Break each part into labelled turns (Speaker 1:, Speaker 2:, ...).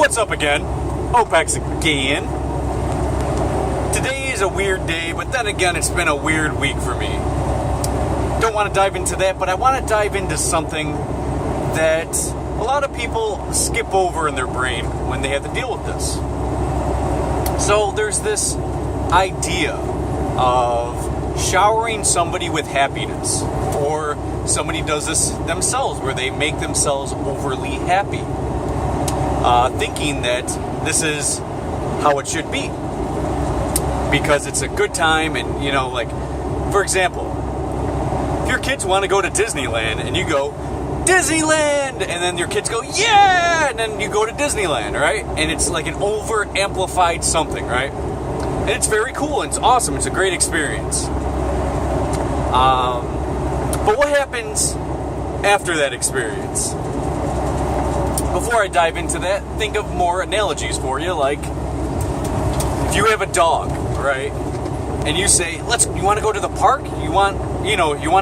Speaker 1: What's up again? Opex again. Today is a weird day, but then again, it's been a weird week for me. Don't want to dive into that, but I want to dive into something that a lot of people skip over in their brain when they have to deal with this. So there's this idea of showering somebody with happiness, or somebody does this themselves where they make themselves overly happy, thinking that this is how it should be because it's a good time. And like, for example, if your kids want to go to Disneyland and you go Disneyland, and then your kids go yeah, and then you go to Disneyland, right? And it's like an over amplified something, right? And it's very cool and it's awesome. It's a great experience. But what happens after that experience? Before I dive into that, think of more analogies for you. Like, if you have a dog, right? And you say, you want to go to the park? You want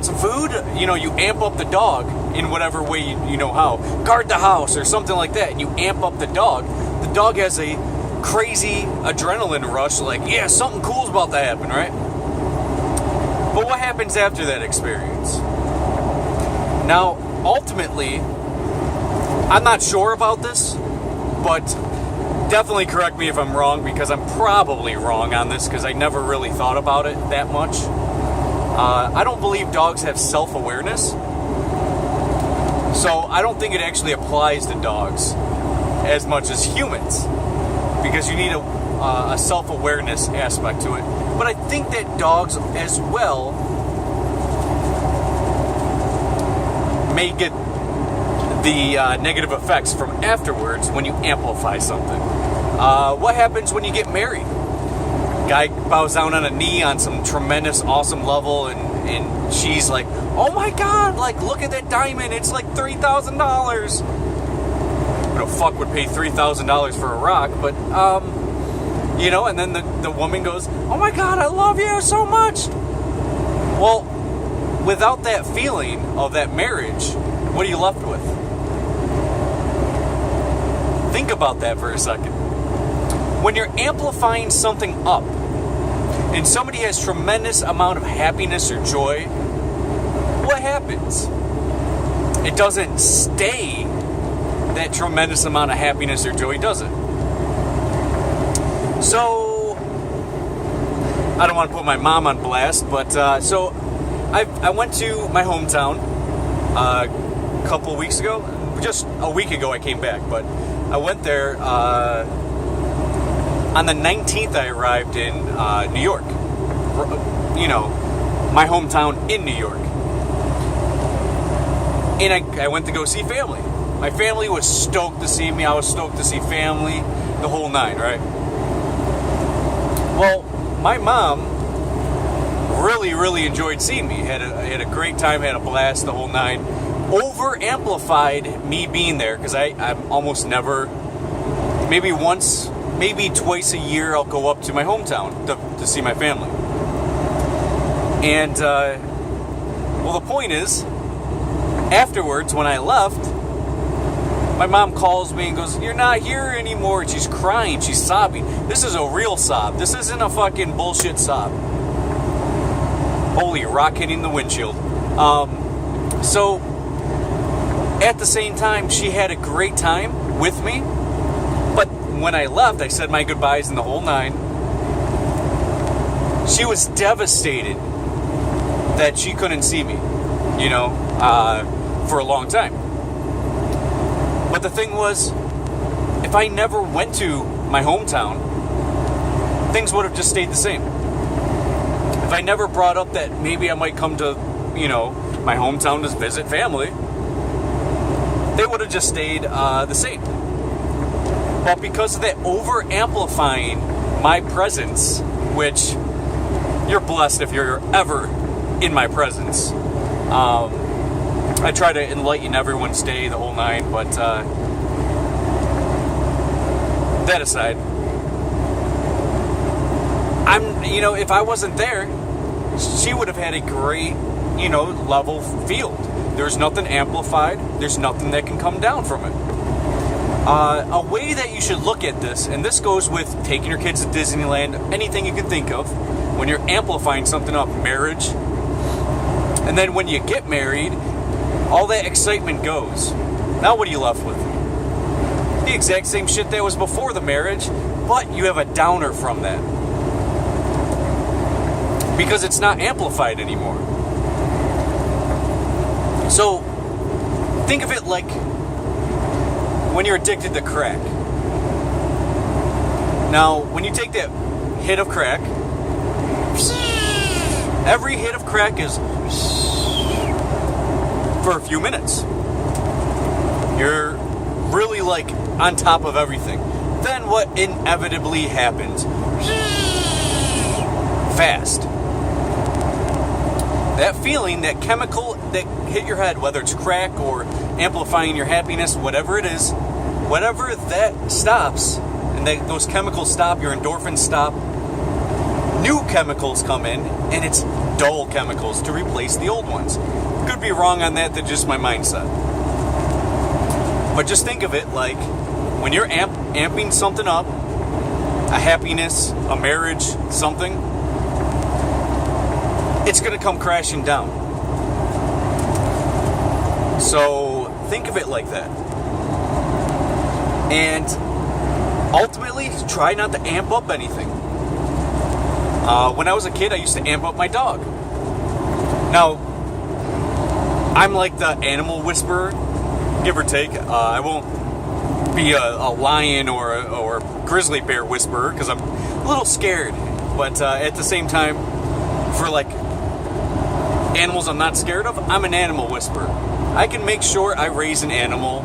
Speaker 1: some food? You amp up the dog in whatever way you know how. Guard the house or something like that. And you amp up the dog. The dog has a crazy adrenaline rush, like, yeah, something cool's about to happen, right? But what happens after that experience? Now, ultimately, I'm not sure about this, but definitely correct me if I'm wrong, because I'm probably wrong on this, because I never really thought about it that much. I don't believe dogs have self-awareness, so I don't think it actually applies to dogs as much as humans, because you need a self-awareness aspect to it. But I think that dogs as well may get the negative effects from afterwards when you amplify something. What happens when you get married? Guy bows down on a knee on some tremendous, awesome level, and she's like, oh my God, like, look at that diamond, it's like $3,000. Who the fuck would pay $3,000 for a rock? But, and then the woman goes, oh my God, I love you so much. Well, without that feeling of that marriage, what are you left with? Think about that for a second. When you're amplifying something up, and somebody has tremendous amount of happiness or joy, what happens? It doesn't stay that tremendous amount of happiness or joy, does it? So, I don't want to put my mom on blast, but so I went to my hometown a couple weeks ago. Just a week ago I came back, but I went there on the 19th. I arrived in New York, my hometown in New York, and I went to go see family. My family was stoked to see me. I was stoked to see family, the whole nine, right? Well, my mom really, really enjoyed seeing me. Had a great time, had a blast, the whole nine. Over amplified me being there, because I'm almost never, maybe once, maybe twice a year, I'll go up to my hometown to see my family. And well, the point is, afterwards when I left, my mom calls me and goes, you're not here anymore. And she's crying, she's sobbing. This is a real sob. This isn't a fucking bullshit sob. Holy rock hitting the windshield. So at the same time, she had a great time with me, but when I left, I said my goodbyes in the whole nine. She was devastated that she couldn't see me, for a long time. But the thing was, if I never went to my hometown, things would have just stayed the same. If I never brought up that maybe I might come to, my hometown to visit family, they would have just stayed the same. But because of that over amplifying my presence, which you're blessed if you're ever in my presence. I try to enlighten everyone's day, the whole nine, but that aside, if I wasn't there, she would have had a great, level field. There's nothing amplified. There's nothing that can come down from it. A way that you should look at this, and this goes with taking your kids to Disneyland, anything you can think of, when you're amplifying something up, marriage, and then when you get married, all that excitement goes. Now what are you left with? The exact same shit that was before the marriage, but you have a downer from that. Because it's not amplified anymore. So, think of it like when you're addicted to crack. Now, when you take that hit of crack, every hit of crack is for a few minutes. You're really like on top of everything. Then what inevitably happens? Fast. That feeling, that chemical that hit your head, whether it's crack or amplifying your happiness, whatever it is, whatever that stops, and those chemicals stop, your endorphins stop, new chemicals come in, and it's dull chemicals to replace the old ones. Could be wrong on that, that's just my mindset. But just think of it like when you're amping something up, a happiness, a marriage, something, it's going to come crashing down. So think of it like that. And ultimately, try not to amp up anything. When I was a kid, I used to amp up my dog. Now, I'm like the animal whisperer, give or take. I won't be a lion or a grizzly bear whisperer because I'm a little scared. But at the same time, for like animals I'm not scared of, I'm an animal whisperer. I can make sure I raise an animal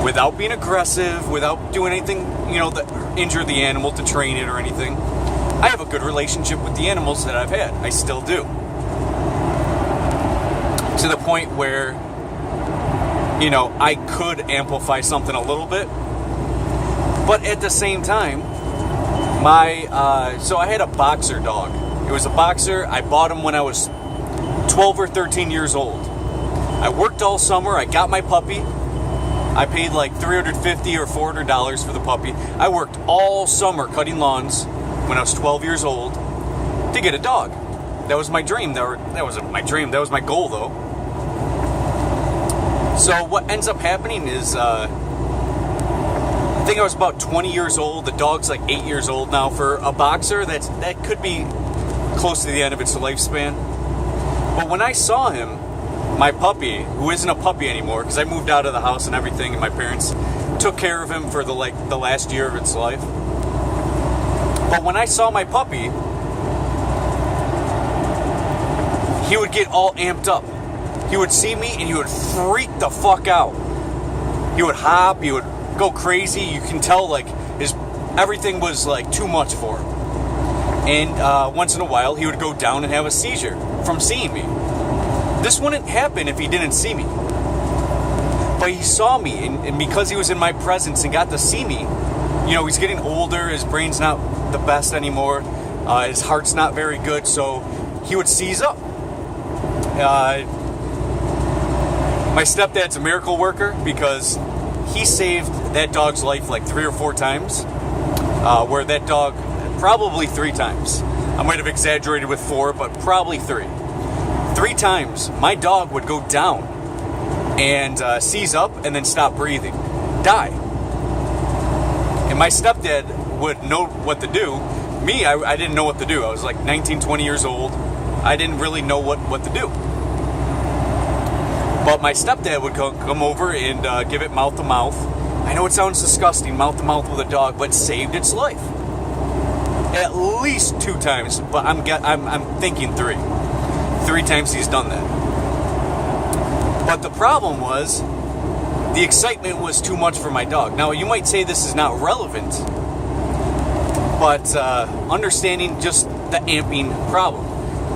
Speaker 1: without being aggressive, without doing anything, that injure the animal to train it or anything. I have a good relationship with the animals that I've had. I still do. To the point where, I could amplify something a little bit. But at the same time, so I had a boxer dog. It was a boxer. I bought him when I was 12 or 13 years old. I worked all summer. I got my puppy. I paid like $350 or $400 for the puppy. I worked all summer cutting lawns when I was 12 years old to get a dog. That was my dream. That wasn't my dream. That was my goal, though. So what ends up happening is, I think I was about 20 years old. The dog's like 8 years old now. For a boxer, that could be close to the end of its lifespan. But when I saw him, my puppy, who isn't a puppy anymore, because I moved out of the house and everything, and my parents took care of him for the last year of its life. But when I saw my puppy, he would get all amped up. He would see me and he would freak the fuck out. He would hop, he would go crazy. You can tell like everything was like too much for him. And once in a while he would go down and have a seizure from seeing me. This wouldn't happen if he didn't see me. But he saw me, and because he was in my presence and got to see me, he's getting older, his brain's not the best anymore, his heart's not very good, so he would seize up. My stepdad's a miracle worker because he saved that dog's life like 3 or 4 times, where that dog, probably 3 times. I might have exaggerated with 4, but probably 3. 3 times, my dog would go down and seize up and then stop breathing, die. And my stepdad would know what to do. Me, I didn't know what to do. I was like 19, 20 years old. I didn't really know what to do. But my stepdad would come over and give it mouth to mouth. I know it sounds disgusting, mouth to mouth with a dog, but saved its life. At least 2 times, but I'm thinking 3. 3 times he's done that. But the problem was, the excitement was too much for my dog. Now, you might say this is not relevant, but understanding just the amping problem.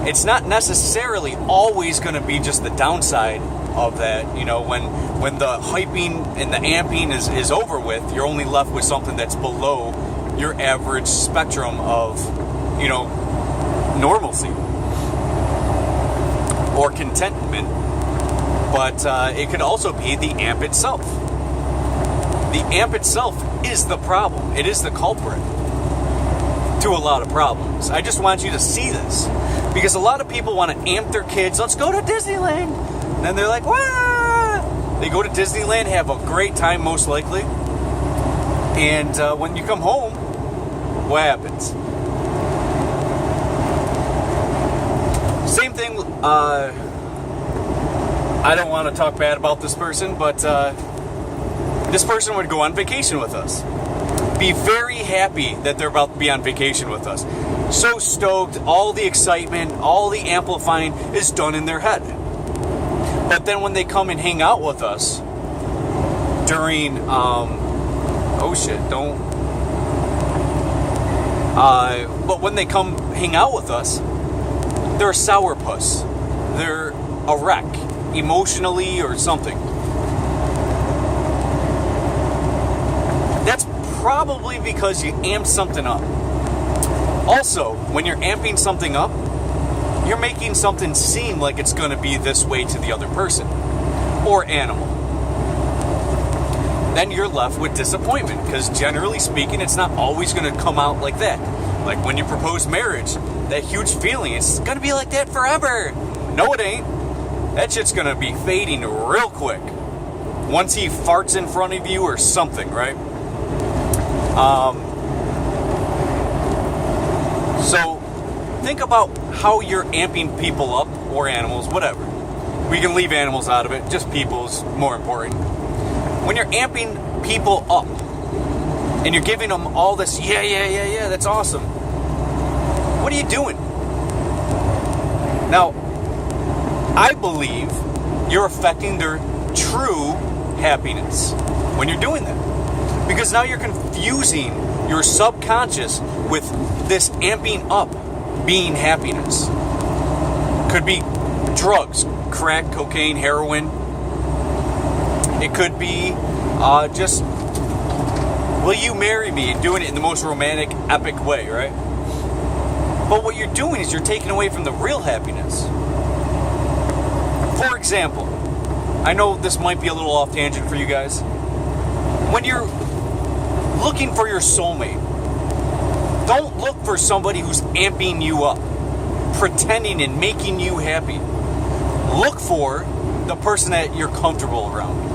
Speaker 1: It's not necessarily always going to be just the downside of that. When the hyping and the amping is over with, you're only left with something that's below your average spectrum of, normalcy or contentment. But it could also be the amp itself. The the amp itself is the problem. It is the culprit to a lot of problems. I just want you to see this, because a lot of people want to amp their kids. Let's go to Disneyland. And then they're like, wah! They go to Disneyland, have a great time most likely. And when you come home, what happens? Same thing. I don't want to talk bad about this person, but this person would go on vacation with us. Be very happy that they're about to be on vacation with us. So stoked, all the excitement, all the amplifying is done in their head. But then when they come and hang out with us during, but when they come hang out with us, they're a sourpuss. They're a wreck, emotionally or something. That's probably because you amped something up. Also, when you're amping something up, you're making something seem like it's going to be this way to the other person or animal. Then you're left with disappointment, because generally speaking, it's not always going to come out like that. Like when you propose marriage, that huge feeling, it's going to be like that forever. No, it ain't. That shit's going to be fading real quick once he farts in front of you or something, right? So think about how you're amping people up, or animals, whatever. We can leave animals out of it, just people's more important. When you're amping people up and you're giving them all this, yeah, that's awesome. What are you doing? Now, I believe you're affecting their true happiness when you're doing that. Because now you're confusing your subconscious with this amping up being happiness. Could be drugs, crack, cocaine, heroin. It could be just, will you marry me? And doing it in the most romantic, epic way, right? But what you're doing is you're taking away from the real happiness. For example, I know this might be a little off tangent for you guys. When you're looking for your soulmate, don't look for somebody who's amping you up, pretending and making you happy. Look for the person that you're comfortable around.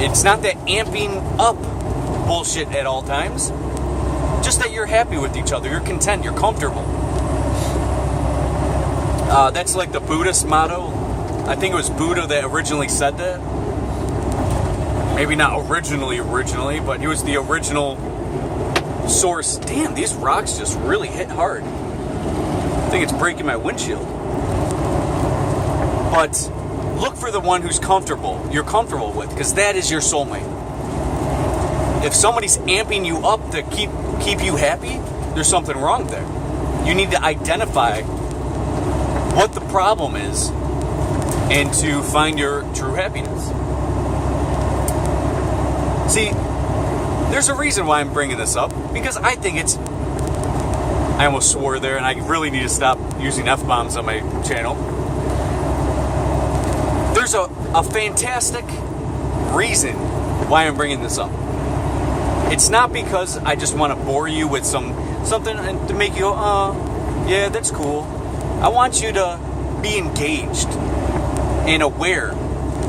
Speaker 1: It's not that amping up bullshit at all times. Just that you're happy with each other. You're content. You're comfortable. That's like the Buddhist motto. I think it was Buddha that originally said that. Maybe not originally, but he was the original source. Damn, these rocks just really hit hard. I think it's breaking my windshield. But look for the one who's comfortable, you're comfortable with, because that is your soulmate. If somebody's amping you up to keep you happy, there's something wrong there. You need to identify what the problem is and to find your true happiness. See, there's a reason why I'm bringing this up, because I think it's... I almost swore there, and I really need to stop using F-bombs on my channel. There's a fantastic reason why I'm bringing this up. It's not because I just want to bore you with something to make you go, yeah, that's cool. I want you to be engaged and aware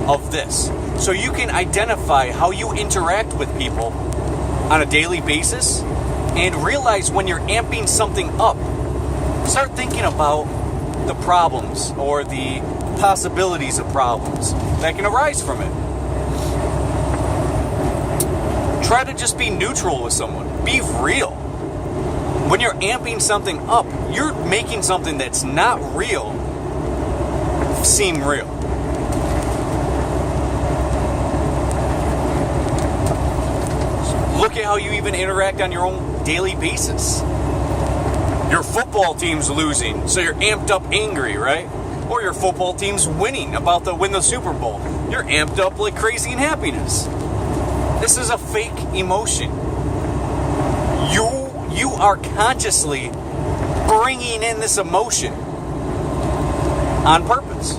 Speaker 1: of this, so you can identify how you interact with people on a daily basis and realize when you're amping something up. Start thinking about the problems or the possibilities of problems that can arise from it. Try to just be neutral with someone. Be real. When you're amping something up, you're making something that's not real seem real. Look at how you even interact on your own daily basis. Your football team's losing, so you're amped up angry, right? Or your football team's winning, about to win the Super Bowl. You're amped up like crazy in happiness. This is a fake emotion. You are consciously bringing in this emotion on purpose.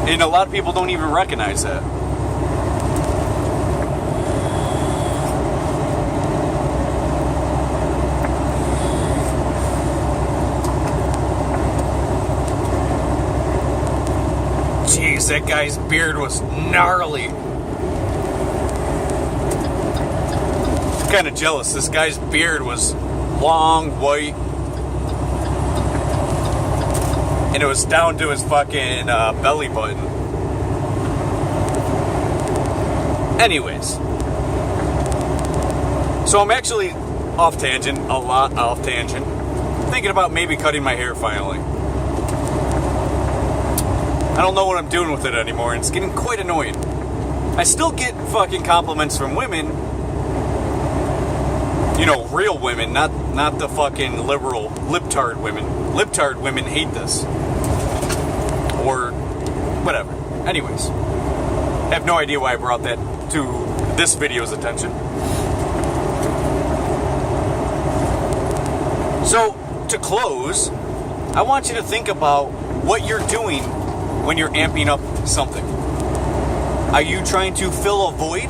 Speaker 1: And a lot of people don't even recognize that. that guy's beard was gnarly. Kind of jealous. This guy's beard was long, white, and it was down to his fucking belly button. Anyways, so I'm actually off tangent, a lot off tangent, thinking about maybe cutting my hair finally. I don't know what I'm doing with it anymore, and it's getting quite annoying. I still get fucking compliments from women. You know, real women, not the fucking liberal libtard women. Libtard women hate this. Or whatever. Anyways, I have no idea why I brought that to this video's attention. So, to close, I want you to think about what you're doing when you're amping up something. Are you trying to fill a void?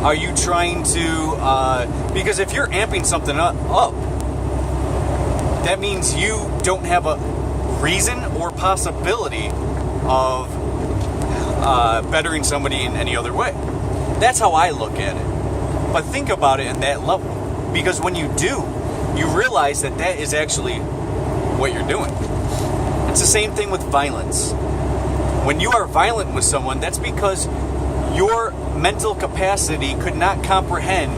Speaker 1: Are you trying to, because if you're amping something up, that means you don't have a reason or possibility of bettering somebody in any other way. That's how I look at it. But think about it in that level. Because when you do, you realize that that is actually what you're doing. It's the same thing with violence. When you are violent with someone, that's because your mental capacity could not comprehend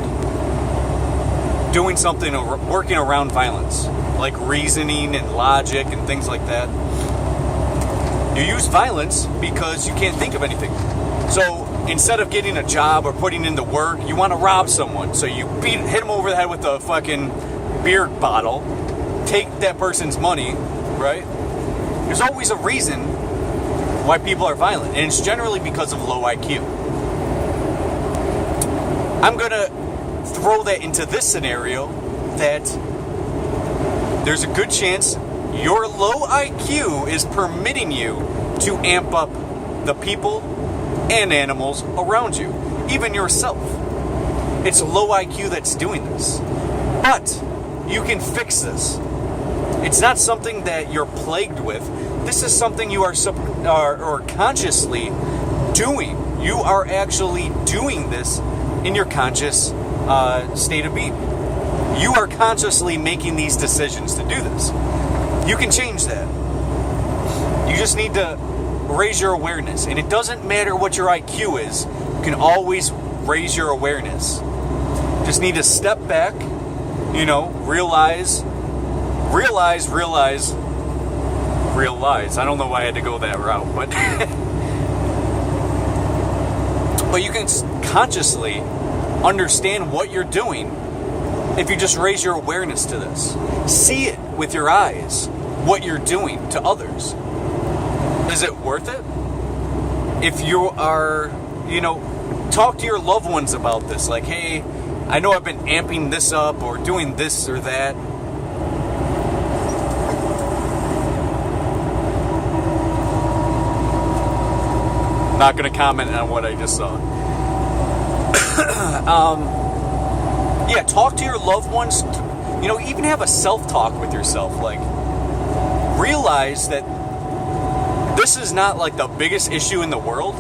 Speaker 1: doing something or working around violence, like reasoning and logic and things like that. You use violence because you can't think of anything. So instead of getting a job or putting in the work, you want to rob someone. So you hit them over the head with a fucking beer bottle, take that person's money, right? There's always a reason why people are violent, and it's generally because of low IQ. I'm going to throw that into this scenario that there's a good chance your low IQ is permitting you to amp up the people and animals around you, even yourself. It's low IQ that's doing this. But you can fix this. It's not something that you're plagued with. This is something you are consciously doing. You are actually doing this in your conscious state of being. You are consciously making these decisions to do this. You can change that. You just need to raise your awareness. And it doesn't matter what your IQ is. You can always raise your awareness. Just need to step back, realize. I don't know why I had to go that route, but but you can consciously understand what you're doing if you just raise your awareness to this. See it with your eyes, what you're doing to others. Is it worth it? If you are, talk to your loved ones about this. Like, hey, I know I've been amping this up or doing this or that. Not going to comment on what I just saw. Yeah, talk to your loved ones. Even have a self-talk with yourself. Like, realize that this is not like the biggest issue in the world,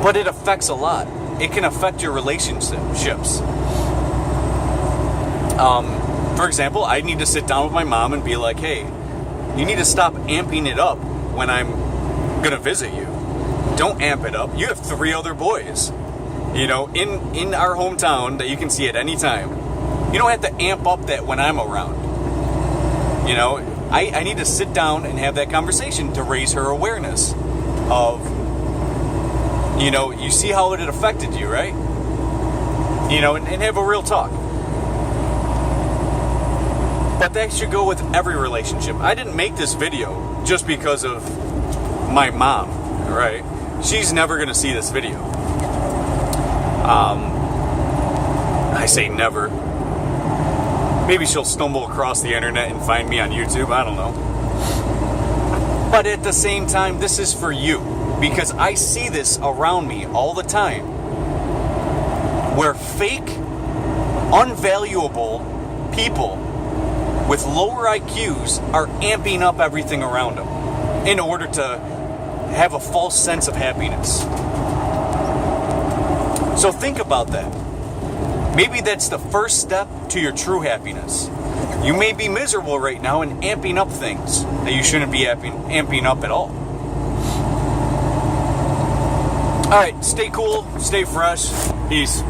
Speaker 1: but it affects a lot. It can affect your relationships. For example, I need to sit down with my mom and be like, hey, you need to stop amping it up when I'm going to visit you. Don't amp it up. You have 3 other boys, in our hometown that you can see at any time. You don't have to amp up that when I'm around. I need to sit down and have that conversation to raise her awareness of, you see how it had affected you, right? And have a real talk. But that should go with every relationship. I didn't make this video just because of my mom, right? She's never going to see this video. I say never. Maybe she'll stumble across the internet and find me on YouTube. I don't know. But at the same time, this is for you. Because I see this around me all the time. Where fake, unvaluable people with lower IQs are amping up everything around them in order to have a false sense of happiness. So think about that. Maybe that's the first step to your true happiness. You may be miserable right now and amping up things that you shouldn't be amping up at all. Alright, stay cool, stay fresh. Peace.